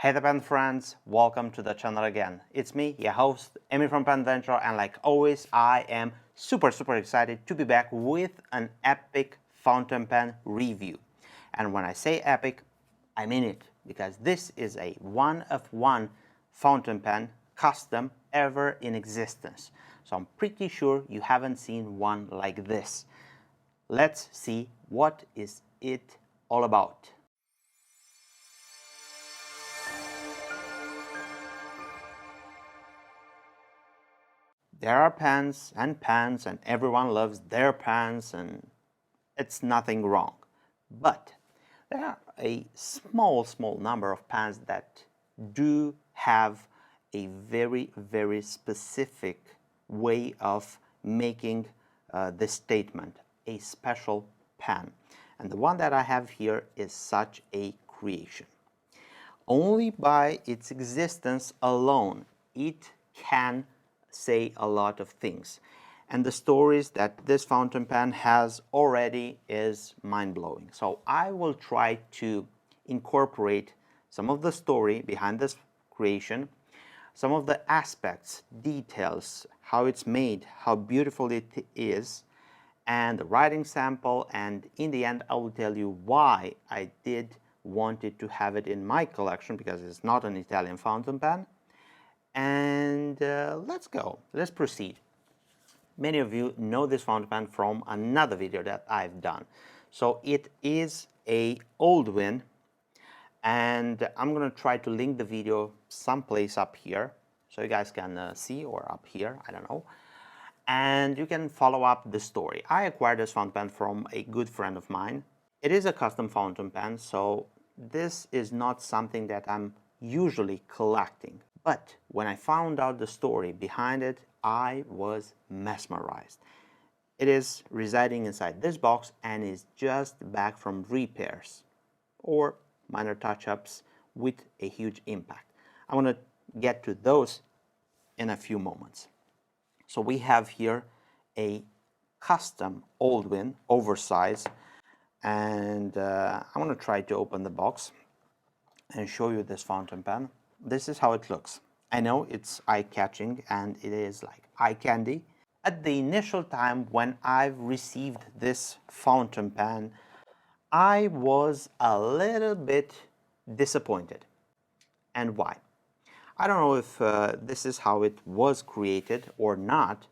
Hey the pen friends, welcome to the channel again. It's me, your host, Amy from Penventure, and like always, I am super excited to be back with an epic fountain pen review. And when I say epic, I mean it, because this is a one-of-one fountain pen, custom, ever in existence. So I'm pretty sure you haven't seen one like this. Let's see what is it all about. There are pens, and everyone loves their pens, and it's nothing wrong. But there are a small number of pens that do have a very specific way of making this statement, a special pen. And the one that I have here is such a creation. Only by its existence alone, it can say a lot of things, and the stories that this fountain pen has already is mind-blowing. So I will try to incorporate some of the story behind this creation, some of the aspects, details, how it's made, how beautiful it is, and the writing sample, and in the end I will tell you why I did wanted to have it in my collection, because it's not an Italian fountain pen. And let's proceed. Many of you know this fountain pen from another video that I've done. So it is a Oldwin, and I'm gonna try to link the video someplace up here so you guys can see, or up here, I don't know, and you can follow up the story. I acquired this fountain pen from a good friend of mine. It is a custom fountain pen, so this is not something that I'm usually collecting. But when I found out the story behind it, I was mesmerized. It is residing inside this box and is just back from repairs or minor touch-ups with a huge impact. I want to get to those in a few moments. So we have here a custom Oldwin Oversize, and I'm going to try to open the box and show you this fountain pen. This is how it looks. I know it's eye-catching and it is like eye candy. At the initial time when I've received this fountain pen, I was a little bit disappointed. And why? I don't know if this is how it was created or not,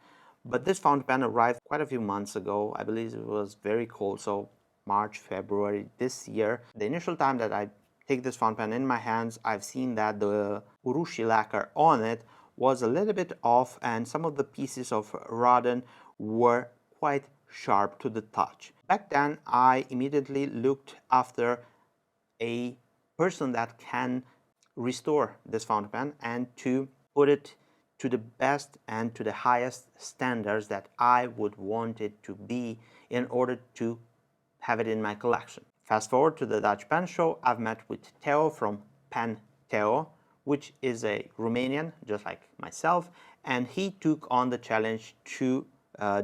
but this fountain pen arrived quite a few months ago. I believe it was very cold, so March, February this year. The initial time that I take this fountain pen in my hands, I've seen that the urushi lacquer on it was a little bit off, and some of the pieces of rodden were quite sharp to the touch. Back then, I immediately looked after a person that can restore this fountain pen and to put it to the best and to the highest standards that I would want it to be in order to have it in my collection. Fast forward to the Dutch Pen Show, I've met with Theo from Pen Theo, which is a Romanian, just like myself, and he took on the challenge to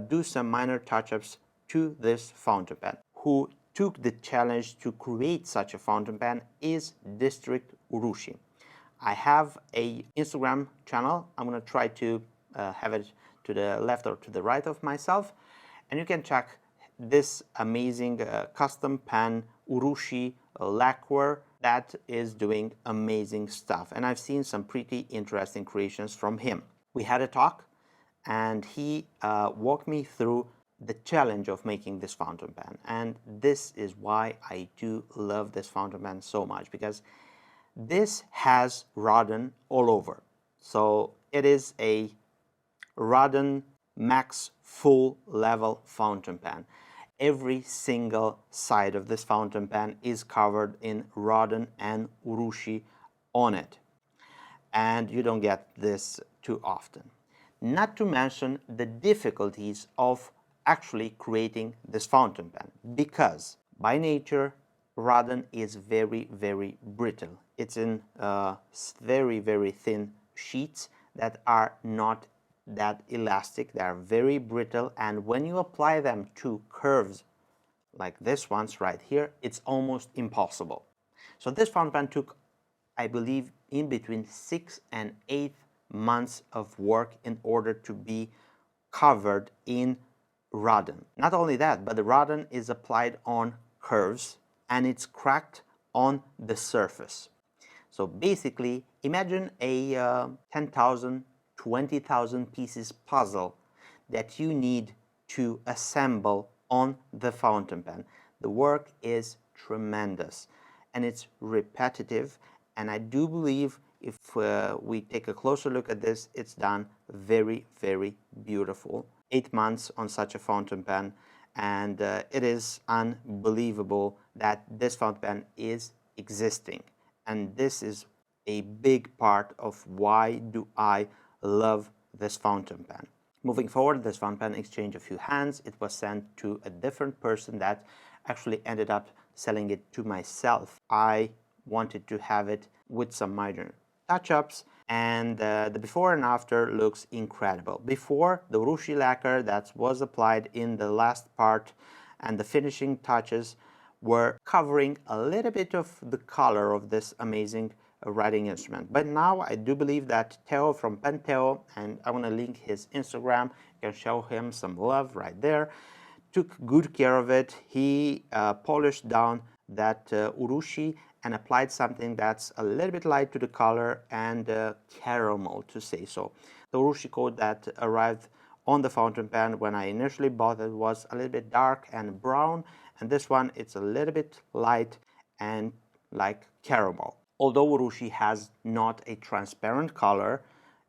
do some minor touch-ups to this fountain pen. Who took the challenge to create such a fountain pen is District Urushi. I have a Instagram channel. I'm going to try to have it to the left or to the right of myself, and you can check this amazing custom pen urushi lacquer that is doing amazing stuff, and I've seen some pretty interesting creations from him. We had a talk and he walked me through the challenge of making this fountain pen, and this is why I do love this fountain pen so much, because this has rodden all over. So it is a rodden max full level fountain pen. Every single side of this fountain pen is covered in rodden and urushi on it, and you don't get this too often. Not to mention the difficulties of actually creating this fountain pen, because by nature rodden is very brittle. It's in very thin sheets that are not that elastic. They are very brittle, and when you apply them to curves like this one's right here, it's almost impossible. So this fountain pen took I believe, in between 6 and 8 months of work in order to be covered in rodden. Not only that, but the rodden is applied on curves and it's cracked on the surface. So basically, imagine a 10,000, 20,000 pieces puzzle that you need to assemble on the fountain pen. The work is tremendous and it's repetitive, and I do believe if we take a closer look at this, it's done very, very beautiful. 8 months on such a fountain pen, and it is unbelievable that this fountain pen is existing. And this is a big part of why do I love this fountain pen. Moving forward, this fountain pen exchanged a few hands. It was sent to a different person that actually ended up selling it to myself. I wanted to have it with some minor touch-ups, and the before and after looks incredible. Before, the urushi lacquer that was applied in the last part and the finishing touches were covering a little bit of the color of this amazing writing instrument. But now I do believe that Theo from Penteo, and I want to link his Instagram, you can show him some love right there, took good care of it. He polished down that urushi and applied something that's a little bit light to the color and caramel, to say so. The urushi coat that arrived on the fountain pen when I initially bought it was a little bit dark and brown, and this one it's a little bit light and like caramel. Although urushi has not a transparent color,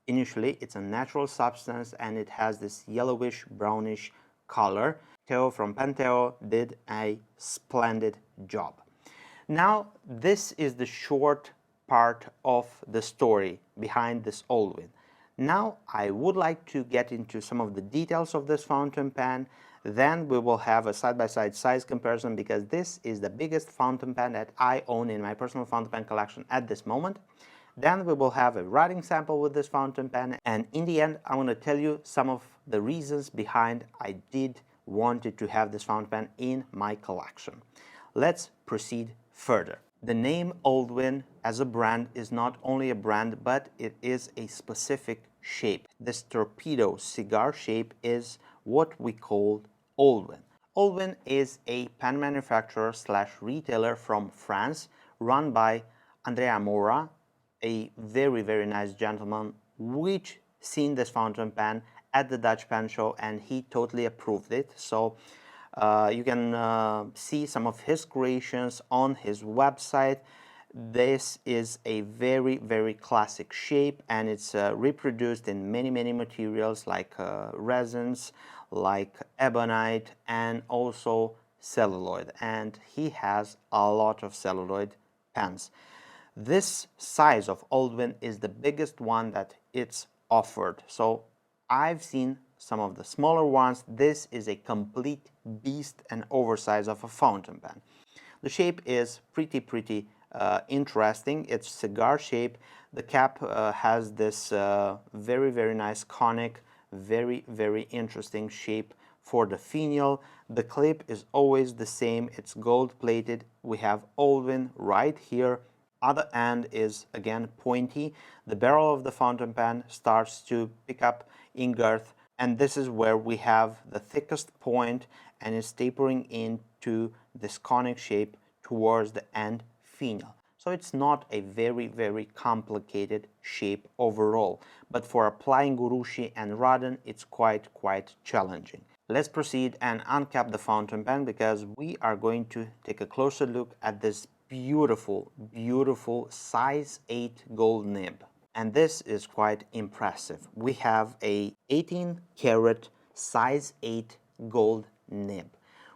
initially it's a natural substance and it has this yellowish brownish color. Theo from Penteo did a splendid job. Now this is the short part of the story behind this Oldwin. Now I would like to get into some of the details of this fountain pen. Then we will have a side-by-side size comparison, because this is the biggest fountain pen that I own in my personal fountain pen collection at this moment. Then we will have a writing sample with this fountain pen, and in the end I want to tell you some of the reasons behind I did wanted to have this fountain pen in my collection. Let's proceed further. The name Oldwin as a brand is not only a brand, but it is a specific shape. This torpedo cigar shape is what we call Oldwin. Oldwin is a pen manufacturer slash retailer from France, run by Andrea Mora, a very, very nice gentleman, which seen this fountain pen at the Dutch Pen Show and he totally approved it. So you can see some of his creations on his website. This is a very, very classic shape, and it's reproduced in many, many materials like resins, like ebonite, and also celluloid. And he has a lot of celluloid pens. This size of Oldwin is the biggest one that it's offered. So I've seen some of the smaller ones. This is a complete beast and oversize of a fountain pen. The shape is pretty interesting. It's cigar shape. The cap has this very, very nice conic, very interesting shape for the finial. The clip is always the same. It's gold plated. We have Oldwin right here. Other end is again pointy. The barrel of the fountain pen starts to pick up in girth, and this is where we have the thickest point, and it's tapering into this conic shape towards the end finial. So it's not a very complicated shape overall, but for applying urushi and rodden, it's quite challenging. Let's proceed and uncap the fountain pen, because we are going to take a closer look at this beautiful size 8 gold nib. And this is quite impressive. We have a 18 karat size 8 gold nib.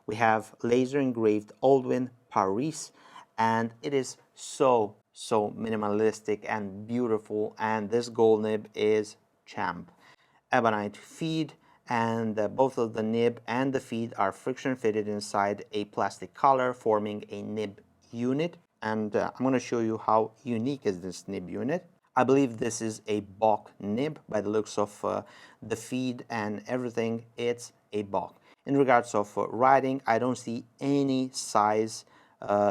We have laser engraved Oldwin Paris, and it is so minimalistic and beautiful, and this gold nib is champ. Ebonite feed, and both of the nib and the feed are friction fitted inside a plastic collar, forming a nib unit. And I'm going to show you how unique is this nib unit. I believe this is a Bock nib by the looks of the feed and everything. It's a Bock. In regards of writing, I don't see any size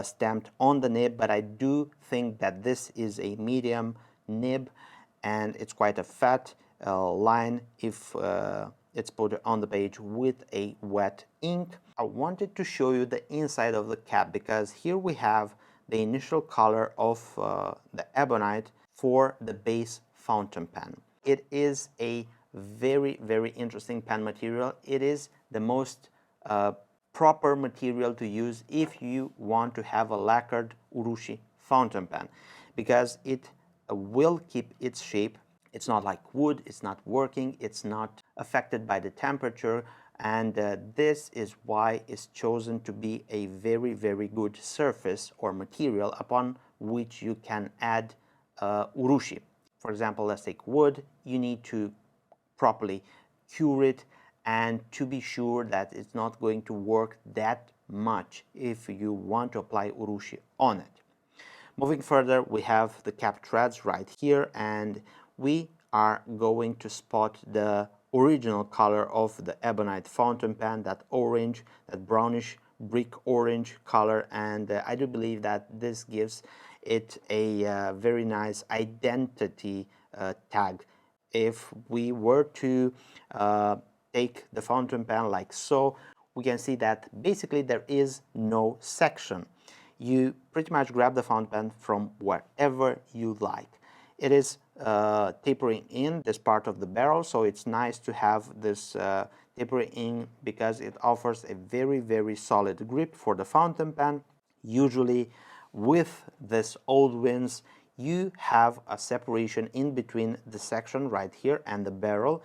stamped on the nib, but I do think that this is a medium nib and it's quite a fat line if it's put on the page with a wet ink. I wanted to show you the inside of the cap because here we have the initial color of the ebonite for the base fountain pen. It is a very interesting pen material. It is the most proper material to use if you want to have a lacquered urushi fountain pen because it will keep its shape. It's not like wood, it's not working, it's not affected by the temperature, and this is why it's chosen to be a very good surface or material upon which you can add urushi. For example, let's take wood. You need to properly cure it and to be sure that it's not going to work that much if you want to apply urushi on it. Moving further, we have the cap threads right here, and we are going to spot the original color of the ebonite fountain pen, that orange, that brownish brick orange color, and I do believe that this gives it a very nice identity tag. If we were to take the fountain pen like so, we can see that basically there is no section. You pretty much grab the fountain pen from wherever you like. It is tapering in this part of the barrel, so it's nice to have this tapering in because it offers a very solid grip for the fountain pen. Usually with this Oldwin's, you have a separation in between the section right here and the barrel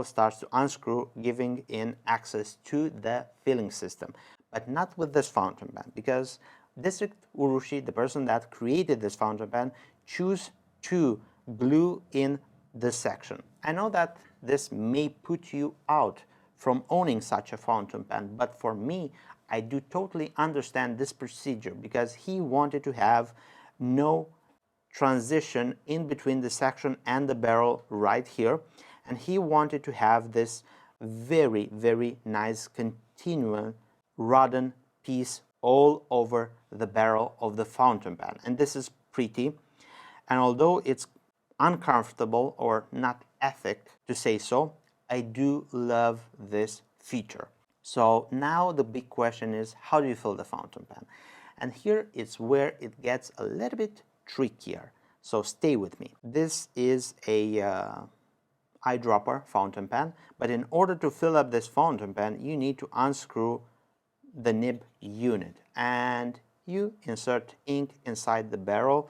starts to unscrew, giving in access to the filling system. But not with this fountain pen, because District Urushi, the person that created this fountain pen, choose to glue in this section. I know that this may put you out from owning such a fountain pen, but for me, I do totally understand this procedure because he wanted to have no transition in between the section and the barrel right here, and he wanted to have this very nice continual rodden piece all over the barrel of the fountain pen, and this is pretty. And although it's uncomfortable or not ethic to say so, I do love this feature. So now the big question is, how do you fill the fountain pen? And here is where it gets a little bit trickier, so stay with me. This is a eyedropper fountain pen, but in order to fill up this fountain pen, you need to unscrew the nib unit and you insert ink inside the barrel.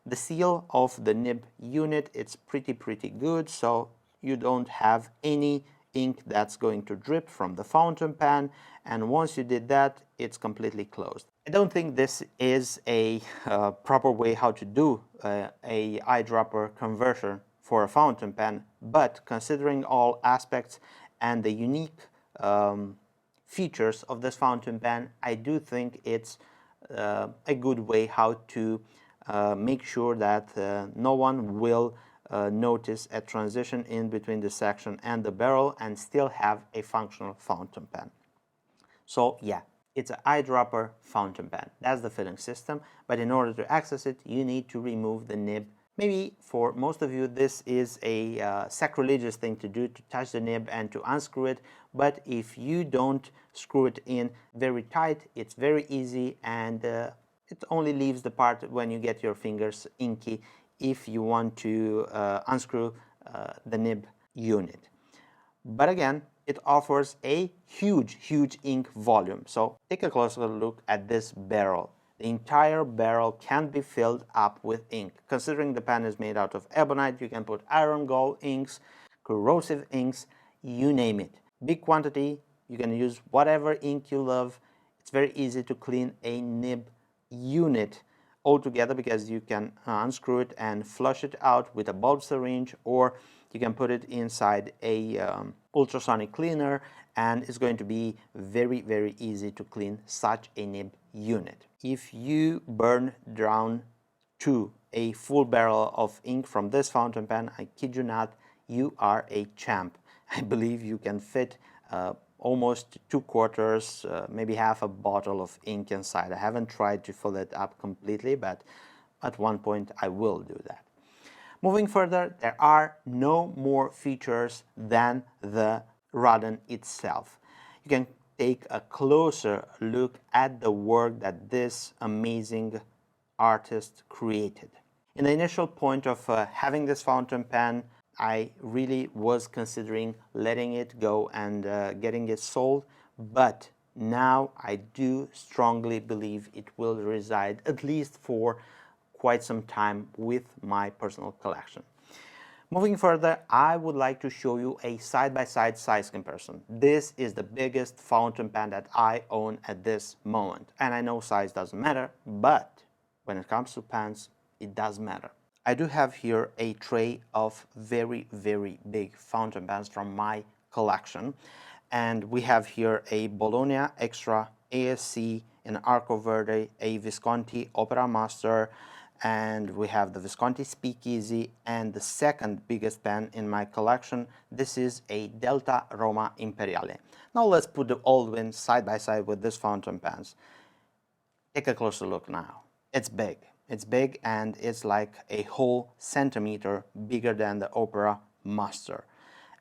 The seal of the nib unit, it's pretty good, so you don't have any ink that's going to drip from the fountain pen, and once you did that, it's completely closed. I don't think this is a proper way how to do a eyedropper conversion for a fountain pen, but considering all aspects and the unique features of this fountain pen, I do think it's a good way how to make sure that no one will notice a transition in between the section and the barrel and still have a functional fountain pen. So yeah, it's an eyedropper fountain pen. That's the filling system, but in order to access it, you need to remove the nib. Maybe for most of you this is a sacrilegious thing to do, to touch the nib and to unscrew it, but if you don't screw it in very tight, it's very easy, and it only leaves the part when you get your fingers inky if you want to unscrew the nib unit. But again, it offers a huge ink volume. So take a closer look at this barrel. The entire barrel can be filled up with ink. Considering the pen is made out of ebonite, you can put iron gall inks, corrosive inks, you name it. Big quantity, you can use whatever ink you love. It's very easy to clean a nib unit altogether because you can unscrew it and flush it out with a bulb syringe, or you can put it inside a ultrasonic cleaner, and it's going to be very easy to clean such a nib unit. If you burn down to a full barrel of ink from this fountain pen, I kid you not, you are a champ. I believe you can fit almost 2/4, maybe half a bottle of ink inside. I haven't tried to fill it up completely, but at one point I will do that. Moving further, there are no more features than the Rodin itself. You can take a closer look at the work that this amazing artist created. In the initial point of having this fountain pen, I really was considering letting it go and getting it sold, but now I do strongly believe it will reside, at least for quite some time, with my personal collection. Moving further, I would like to show you a side-by-side size comparison. This is the biggest fountain pen that I own at this moment. And I know size doesn't matter, but when it comes to pens, it does matter. I do have here a tray of very, very big fountain pens from my collection. And we have here a Bologna Extra ASC, an Arco Verde, a Visconti Opera Master, and we have the Visconti Speakeasy, and the second biggest pen in my collection, this is a Delta Roma Imperiale. Now let's put the Oldwin side by side with this fountain pens. Take a closer look now. It's big. It's big, and it's like a whole centimeter bigger than the Opera Master.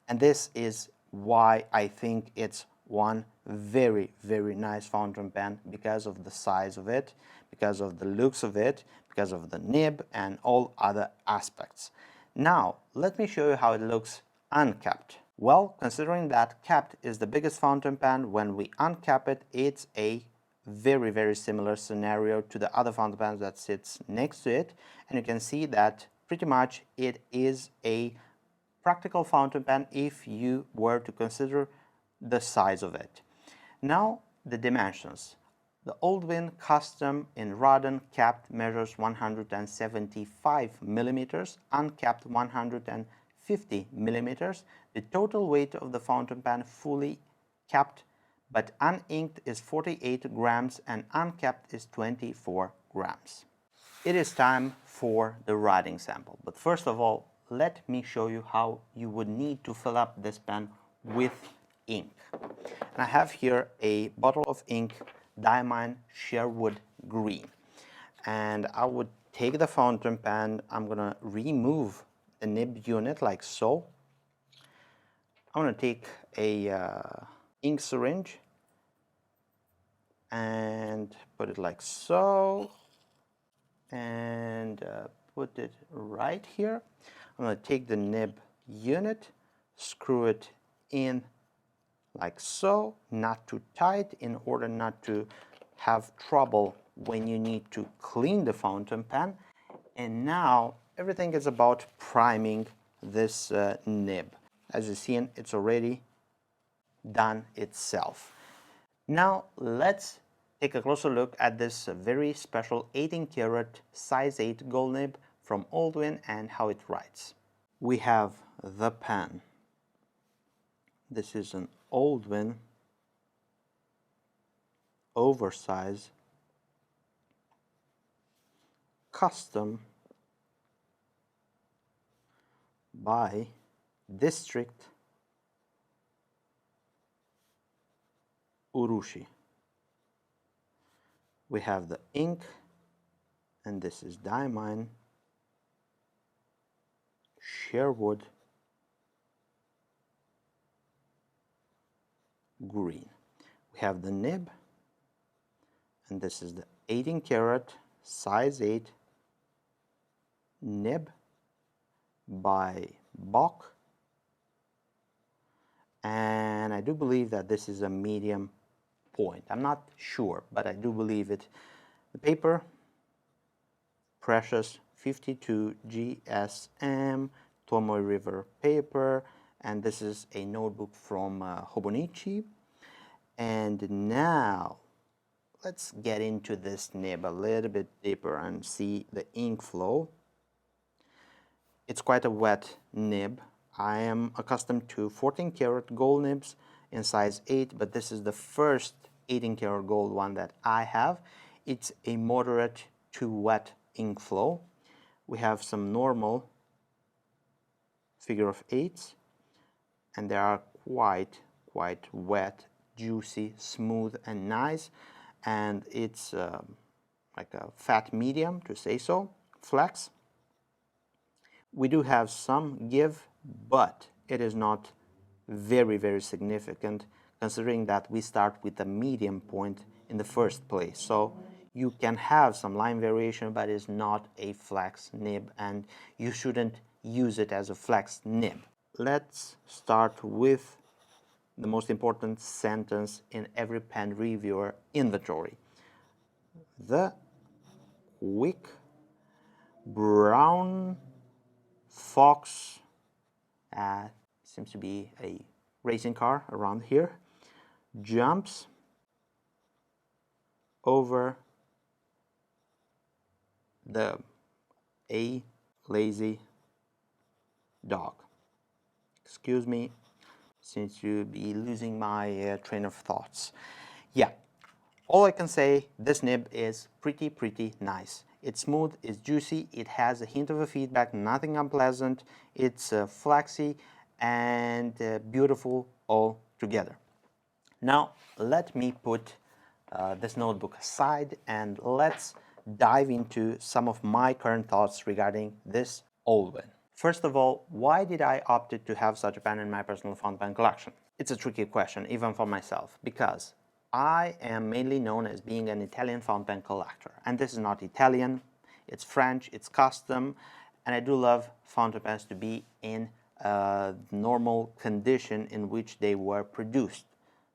And this is why I think it's one very, very nice fountain pen, because of the size of it, because of the looks of it, because of the nib and all other aspects. Now, let me show you how it looks uncapped. Well, considering that capped is the biggest fountain pen, when we uncap it, it's a very, very similar scenario to the other fountain pens that sits next to it. And you can see that pretty much it is a practical fountain pen if you were to consider the size of it. Now, the dimensions. The Oldwin Custom in Rodin capped measures 175 millimeters, uncapped 150 millimeters. The total weight of the fountain pen fully capped but uninked is 48 grams and uncapped is 24 grams. It is time for the writing sample, but first of all, let me show you how you would need to fill up this pen with ink. And I have here a bottle of ink, Diamine Sherwood Green. And I would take the fountain pen, I'm gonna remove the nib unit like so. I'm gonna take a ink syringe and put it like so, and put it right here. I'm going to take the nib unit, screw it in like so, not too tight, in order not to have trouble when you need to clean the fountain pen. And now everything is about priming this nib. As you see, it's already done itself. Now let's take a closer look at this very special 18 karat size 8 gold nib from Oldwin and how it writes. We have the pen. This is an Oldwin Oversize Custom by District Urushi. We have the ink, and this is Diamine Sherwood Green. We have the nib, and this is the 18 karat size 8 nib by Bock, and I do believe that this is a medium point. I'm not sure, but I do believe it. The paper, precious 52 GSM Tomoe River paper, and this is a notebook from Hobonichi. And now let's get into this nib a little bit deeper and see the ink flow. It's quite a wet nib. I am accustomed to 14 karat gold nibs in size 8, but this is the first 18 karat gold one that I have. It's a moderate to wet ink flow. We have some normal figure of 8s, and they are quite wet juicy, smooth, and nice, and it's like a fat medium, to say so, flex. We do have some give, but it is not very, very significant, considering that we start with the medium point in the first place. So you can have some line variation, but it's not a flex nib, and you shouldn't use it as a flex nib. Let's start with the most important sentence in every pen reviewer inventory. The quick brown fox, seems to be a racing car around here, jumps over a lazy dog. Excuse me, seems to be losing my train of thoughts. Yeah, all I can say, this nib is pretty nice. It's smooth, it's juicy, it has a hint of a feedback, nothing unpleasant, it's flaxy and beautiful all together. Now let me put this notebook aside and let's dive into some of my current thoughts regarding this Oldwin. First of all, why did I opt to have such a pen in my personal fountain pen collection? It's a tricky question, even for myself, because I am mainly known as being an Italian fountain pen collector, and this is not Italian, it's French, it's custom, and I do love fountain pens to be in a normal condition in which they were produced.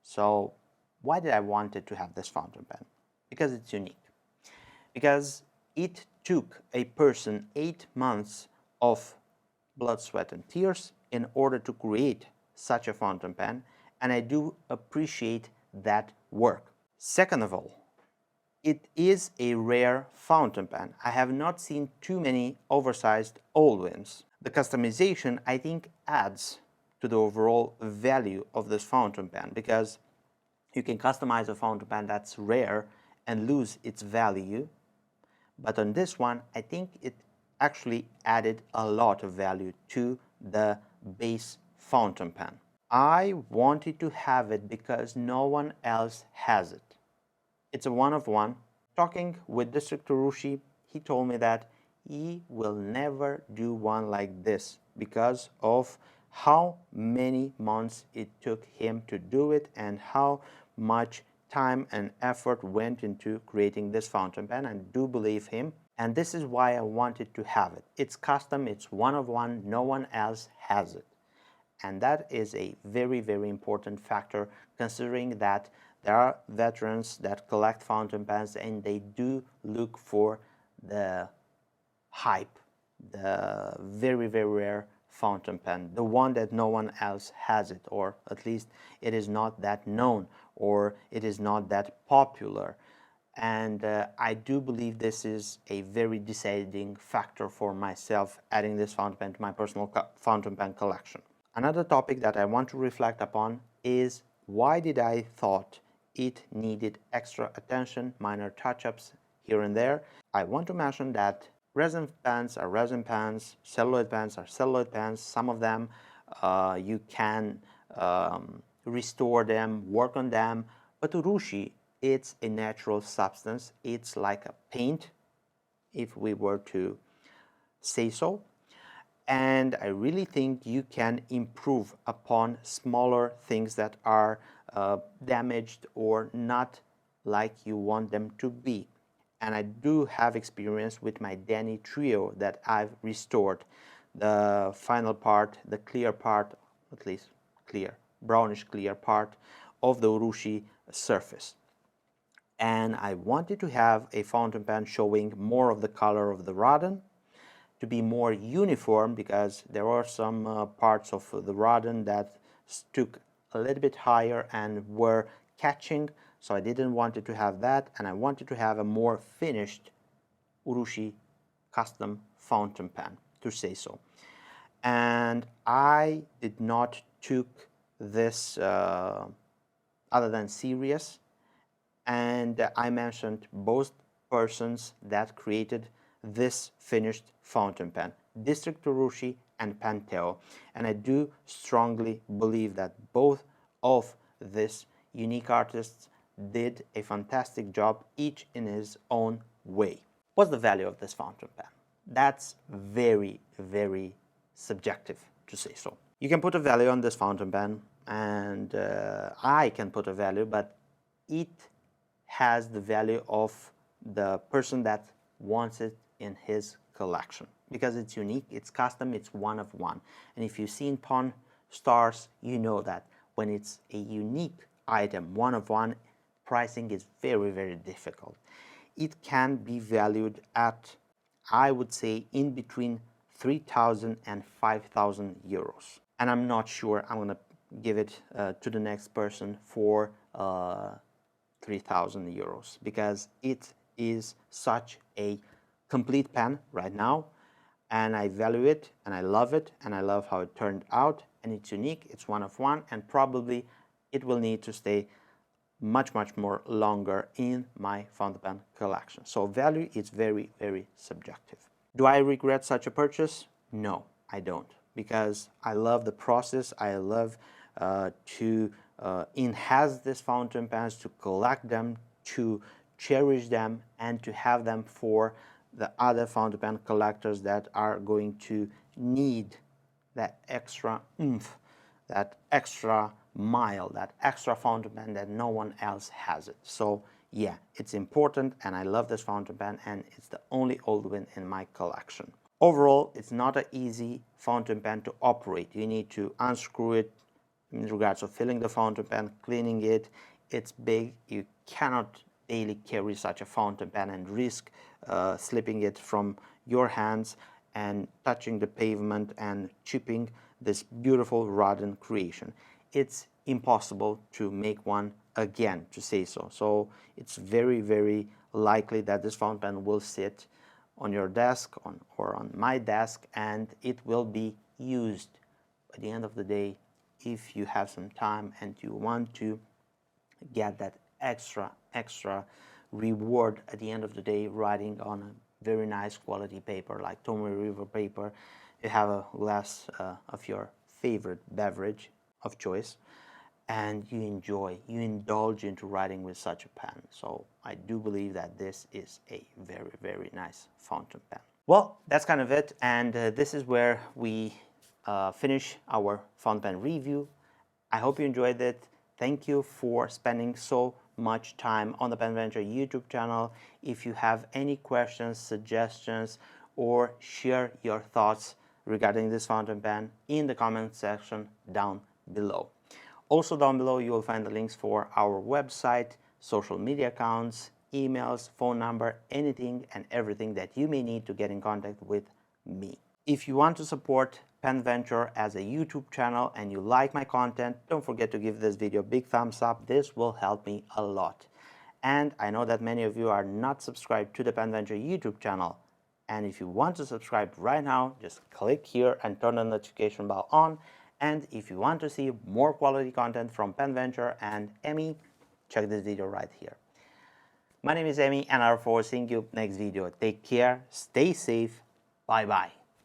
So why did I wanted to have this fountain pen? Because it's unique. Because it took a person 8 months of blood, sweat, and tears in order to create such a fountain pen, and I do appreciate that work. Second of all, it is a rare fountain pen. I have not seen too many oversized Oldwins. The customization, I think, adds to the overall value of this fountain pen, because you can customize a fountain pen that's rare and lose its value, but on this one, I think it actually added a lot of value to the base fountain pen. I wanted to have it because no one else has it. It's a one of one. Talking with District Urushi, he told me that he will never do one like this because of how many months it took him to do it and how much time and effort went into creating this fountain pen. I do believe him, and this is why I wanted to have it. It's custom, it's one of one, no one else has it. And that is a very, very important factor, considering that there are veterans that collect fountain pens and they do look for the hype, the very, very rare fountain pen, the one that no one else has it, or at least it is not that known, or it is not that popular. And I do believe this is a very deciding factor for myself, adding this fountain pen to my personal fountain pen collection. Another topic that I want to reflect upon is why did I thought it needed extra attention, minor touch-ups here and there. I want to mention that resin pens are resin pens, celluloid pens are celluloid pens. Some of them you can restore them, work on them, but urushi, it's a natural substance. It's like a paint, if we were to say so. And I really think you can improve upon smaller things that are damaged or not like you want them to be. And I do have experience with my Danny Trio that I've restored. The final part, the clear part, at least clear, brownish clear part of the urushi surface. And I wanted to have a fountain pen showing more of the color of the rodent, to be more uniform, because there are some parts of the rodent that stuck a little bit higher and were catching, so I didn't want it to have that, and I wanted to have a more finished urushi custom fountain pen, to say so. And I did not took this other than serious, and I mentioned both persons that created this finished fountain pen, District Urushi and Panteo, and I do strongly believe that both of these unique artists did a fantastic job, each in his own way. What's the value of this fountain pen? That's very, very subjective to say so. You can put a value on this fountain pen, and I can put a value, but it has the value of the person that wants it in his collection, because it's unique, it's custom, it's one of one. And if you've seen Pawn Stars, you know that when it's a unique item, one of one, pricing is very, very difficult. It can be valued at, I would say, in between 3,000 and 5,000 euros. And I'm not sure I'm gonna give it to the next person for 3,000 euros, because it is such a complete pen right now, and I value it, and I love it, and I love how it turned out, and it's unique, it's one of one, and probably it will need to stay much more longer in my fountain pen collection. So value is very, very subjective. Do I regret such a purchase? No, I don't, because I love the process. I love to enhance these fountain pens, to collect them, to cherish them, and to have them for the other fountain pen collectors that are going to need that extra oomph, that extra mile, that extra fountain pen that no one else has it. So yeah, it's important, and I love this fountain pen, and it's the only Oldwin in my collection. Overall, it's not an easy fountain pen to operate. You need to unscrew it in regards of filling the fountain pen, cleaning it. It's big. You cannot daily carry such a fountain pen and risk slipping it from your hands and touching the pavement and chipping this beautiful Rodin creation. It's impossible to make one again, to say so. So it's very, very likely that this fountain pen will sit on your desk or on my desk, and it will be used. At the end of the day, if you have some time and you want to get that extra reward at the end of the day, writing on a very nice quality paper like Tomoe River paper, you have a glass of your favorite beverage of choice, and you indulge into writing with such a pen. So I do believe that this is a very, very nice fountain pen. Well, that's kind of it, and this is where we finish our fountain pen review. I hope you enjoyed it. Thank you for spending so much time on the Penventure YouTube channel. If you have any questions, suggestions, or share your thoughts regarding this fountain pen in the comment section down below. Also down below you will find the links for our website, social media accounts, emails, phone number, anything and everything that you may need to get in contact with me. If you want to support Penventure as a YouTube channel and you like my content, don't forget to give this video a big thumbs up. This will help me a lot. And I know that many of you are not subscribed to the Penventure YouTube channel. And if you want to subscribe right now, just click here and turn the notification bell on. And if you want to see more quality content from Penventure and Emmy, check this video right here. My name is Emmy, and I look forward to seeing you next video. Take care, stay safe, bye bye.